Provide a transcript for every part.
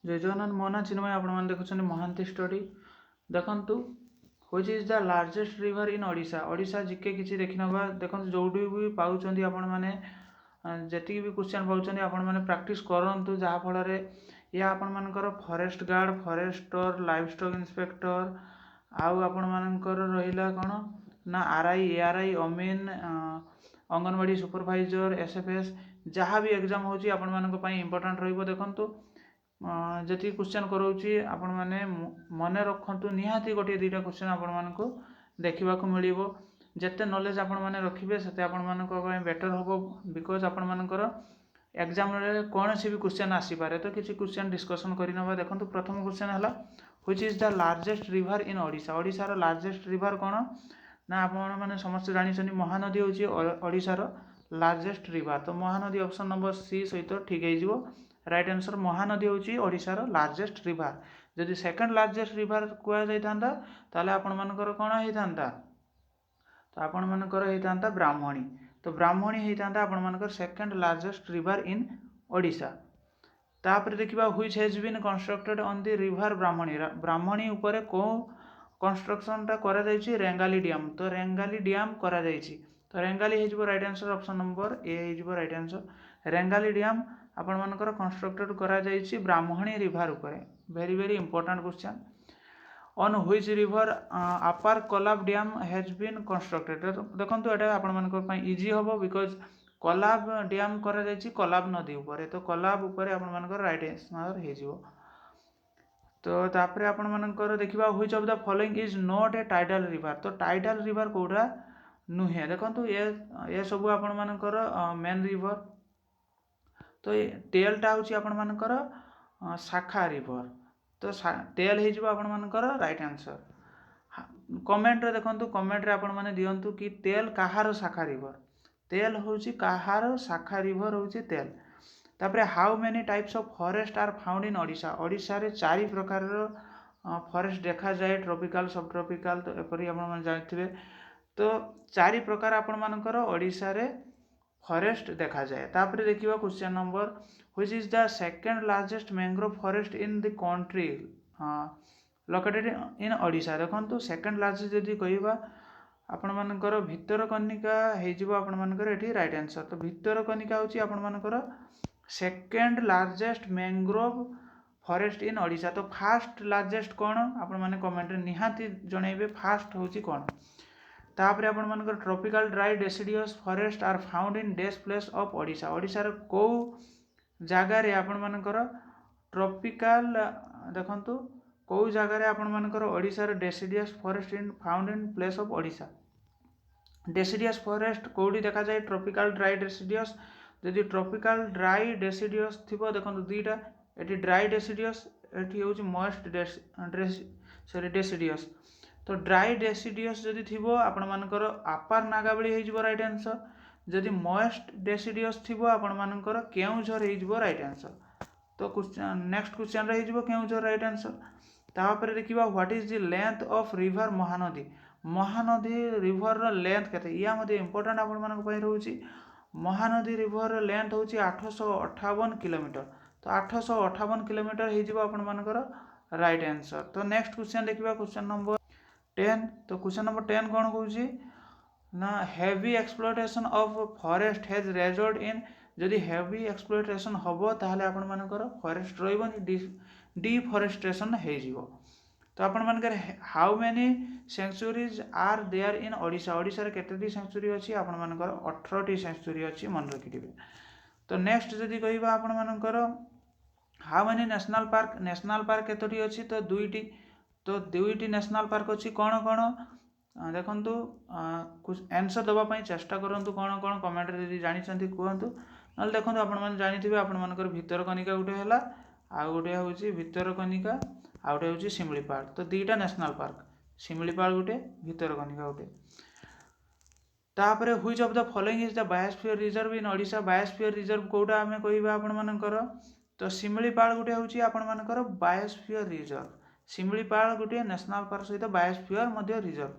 जय जगन्नाथ मोहना चिन्मय आपण देखुं महांती स्टडी देखु which is the largest river in Odisha Odisha जिके किसी देखी ना देखो जो भी पाँच आपण मैंने जी भी क्वेश्चन पाँच आपण मैंने प्रैक्टिस करूँ जहाँफल या आपण मानकर forest guard forester livestock inspector आउ आपण मानकर रहिला कौन ना आरआई एआरआई अमीन अंगनवाड़ी सुपरवाइजर एसएफएस जहाँ भी एग्जाम होची आपण मानक पई इंपोर्टेंट रहिबो देखंतु जी क्वेश्चन कराऊँगी आपण मैंने मन रखु निहाती गोटे दुईटा क्वेश्चन आपण मानक देखा मिल जिते नॉलेज आपण मैंने रखिए से आपण बेटर हम बिकज आपण मानकर एग्जाम कौन सी भी क्वेश्चन आसीपे तो किसी क्वेश्चन डिस्कसन करना देखो प्रथम क्वेश्चन है which is the largest river in Odisha ओडिशार लार्जेस्ट रिवर कौन ना आपण मैंने समस्त जानी महानदी हूँ ओडिशार लार्जेस्ट रिवर तो महानदी ऑप्शन नंबर सी सहित ठीक है राइट आंसर महानदी हूँ ओडिशार लार्जेस्ट रिवर जदि सेकंड लार्जेस्ट रिवर कहुता ताले आपण मानकर कौन होता तो आपण मानकर होता ब्राह्मणी तो ब्राह्मणी होता आपण मानकर second largest river in Odisha तापर देखिबा which has been constructed on the river Brahmani Brahmani ऊपर को कंस्ट्रक्शन टा करा जायछि रेंगाली डैम तो रेंगाली डैम करा जायछि तो रेंगाली हेजिबो right answer option number A हेजिबो राइट आंसर रेंगाली डैम आपण मानकर कंस्ट्रक्टेड करा जायछि ब्राह्मणी रिवर ऊपर very very important question on which river upper Kolab dam has been constructed देखंतु एटा आपण मानकर पई इजी होबो बिकॉज कोलाब डैम करा जायछि कोलाब नदी ऊपर तो कोलाब ऊपर आपण मानकर राइट आंसर हेजिबो तो तापर आपण मानकर देखिबा which of the following is not a tidal river तो टाइडल रिवर कोडा नुहे देखंतु ये सब आपण मानकर मेन रिवर तो टेलटा होची आपण मानकर शाखा रिवर तो टेल हेजिबो आपण मानकर राइट आंसर कमेंट रे देखंतु कमेंट रे आपण माने दियंतु कि तेल काहार शाखा रिवर तेल होची काहार शाखा रिवर होची तेल तापरे how many types of forest are found in Odisha Odisha रे चारि प्रकार फॉरेस्ट देखा जाए ट्रॉपिकल सब ट्रॉपिकल तो एपरी आपण माने जानथिबे तो चारि प्रकार आपण मानकर ओडिशा रे फॉरेस्ट देखा जाए तापरे देखिबा question number which is the second largest mangrove forest in the country located in Odisha देखंतु सेकंड लार्जेस्ट जदि कहिबा आपण मानकर भितरकनिका हेजिबो आपण मानकर एठी राइट आंसर तो भितरकनिका होची आपण मानकर सेकंड लार्जेस्ट मैंग्रोव फॉरेस्ट इन ओडिशा तो फास्ट लार्जेस्ट कौन आपण माने कमेंट रे निहाती जणैबे फास्ट होची कौन तापरे आपण मानकर tropical dry deciduous forest are found in these place of Odisha Odisha रे को जगह रे आपण मानकर ट्रॉपिकल देखंतु को जगह रे आपण मानकर ओडिशा रे deciduous forest in found in place of Odisha deciduous forest कोडी देखा जाए ट्रॉपिकल ड्राई डेसिडियस जदि ट्रॉपिकल ड्राई डेसिडियस थिबो देखंतु दुईटा एटी ड्राई डेसिडियस एटी होची मॉइस्ट डेसिडियस तो ड्राई डेसिडियस जदि थिबो आपण मानकर अपर नागावली हेजिबो राइट आंसर जदि मॉइस्ट डेसिडियस थिबो आपण मानकर केउझर हेजिबो राइट आंसर तो क्वेश्चन नेक्स्ट क्वेश्चन रे हेजिबो केउझर राइट आंसर तापर देखिबा what is the length of river Mahanadi Mahanadi river रो लेंथ केते या मध्ये इंपोर्टेंट आपण मानक पई रहउची महानदी रिवर लेंथ होची 858 किलोमीटर तो 858 किलोमीटर हेजिबो आपण मानकर राइट आंसर तो नेक्स्ट क्वेश्चन देखिबा क्वेश्चन नंबर 10 तो क्वेश्चन नंबर 10 कोन कहउची ना heavy exploitation of forest has result in जदि हेवी एक्सप्लोइटेशन होबो ताहले आपण मानकर फॉरेस्ट रहइबो डिफॉरेस्टेशन हेजिबो तो आपण मानकर how many sanctuaries are there in Odisha Odisha रे केतेटी सेंचुरी अछि आपण मानकर 18टी सेंचुरी अछि मन रखिदिबे तो नेक्स्ट जदि कहिबा आपण मानकर हाउ मेनी नेशनल पार्क केतोटी अछि तो दुईटी नेशनल पार्क अछि कोन कोन देखंतु कुछ आंसर दबा पई चेष्टा करंतु कोन कोन कमेंट रे जदि जानि छथि कहंतु नल देखंतु आपण मान जानिथिबे आपण मानकर भितरकनिका गुटे हला आ गुटे होउची भितरकनिका आ गुटे होउची शिमलीपाल तो दुईटा नेशनल पार्क शिमलीपाल गुटे भितरकनिका गुटे तापरे which of the following is the biosphere reserve in Odisha biosphere reserve कोडा हमें कहिबा आपण मानकर तो शिमलीपाल गुटे होउची आपण मानकर बायोस्फीयर रिजर्व शिमलीपाल गुटे नेशनल पार्क सहित बायोस्फीयर मध्ये reserve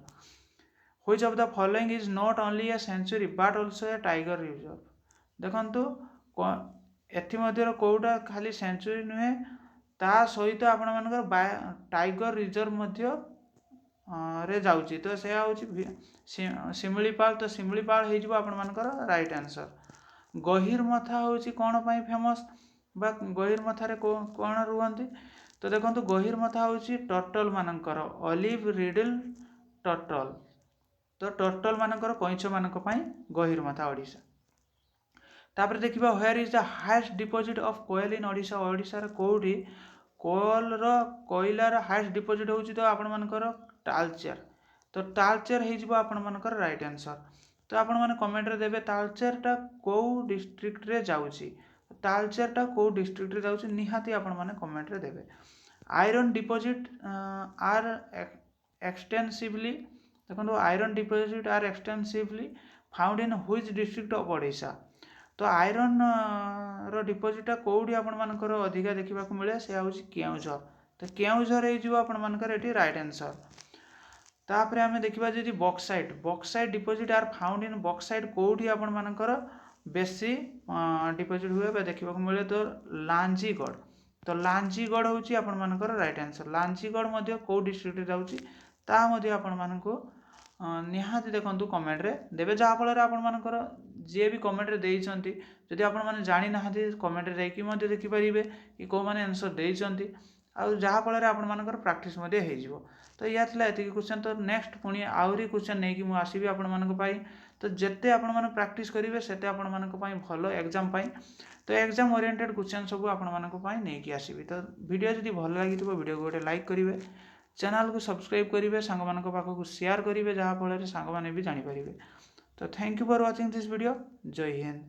which of the following is not only a sanctuary but also a tiger reserve देखंतु एथि मध्ये कोडा खाली सेंचुरी नुहे ତା सहित आपण मानकर टाइगर रिजर्व मध्य रे जाउची तो से होची शिमिलीपाल तो शिमिलीपाल हे जिवो आपण मानकर राइट आंसर। गहिरमथा होची कोन पई फेमस बा गहिरमथा रे कोन रुहंती तो देखंतु गहिरमथा होची टर्टल मानकर ऑलिव रिडल टर्टल तो टर्टल मानकर कइंछ मानक पई गहिरमथा ओडिसा। तापर देखिबा where is the highest deposit of कोयल इन ओडिसा ओडिसा रे कोठी कोयल रो कोयला रो हाईएस्ट डिपॉजिट होची तो आपण मानकर तालचेर तो तालचेर हे जिवो आपण मानकर राइट आंसर। तो आपण माने कमेंट रे देबे तालचेर टा को डिस्ट्रिक्ट रे जाउची तालचेर टा को डिस्ट्रिक्ट रे जाउची निहाती आपण माने कमेंट रे देबे। आयरन डिपॉजिट आर एक्सटेंसिवली देखो iron deposit are extensively found in which district of Odisha तो आयरन रो डिपॉजिट कोडी आपण मानकर अधिका देखिबा को मिले से आउची केउझर तो केउझर हे जिवो आपण मानकर एठी राइट आंसर। तापर आमे देखिबा जदि bauxite deposit are found in bauxite कोडी आपण मानकर बेसी डिपॉजिट हुए बा देखिबा को मिले तो लांजीगढ़ तो लांजीगढ़ होची आपण मानकर राइट आंसर। लांजीगढ़ मध्ये को डिस्ट्रिक्ट जाउची ता मध्ये आपण मानको निहाती देखंतु कमेंट रे देबे जा फल रे आपण मानकर जे भी कमेंट रे देइचंती जदि आपण माने जानि नाहंती कमेंट रे देकी मध्ये देखि परिबे कि को माने आंसर देइचंती आ जा फल रे आपण मानकर प्रैक्टिस मध्ये हे जिवो। तो या थिला एति क्वेश्चन तो नेक्स्ट पुनी आउरी क्वेश्चन नै कि मु आसीबी आपण मानक पाई तो जेते आपण माने प्रैक्टिस करिवे सेते आपण मानक पाई भलो एग्जाम पाई तो एग्जाम ओरिएंटेड क्वेश्चन सब आपण मानक पाई नै कि आसीबी। तो वीडियो जदि भलो लागितबो वीडियो को गोटे लाइक करिवे चैनल को सब्सक्राइब करिवे सांग मानक पाखो को शेयर करिवे जहा फल रे सांग माने भी जानि परिबे। तो thank you for watching this video. जय हिंद।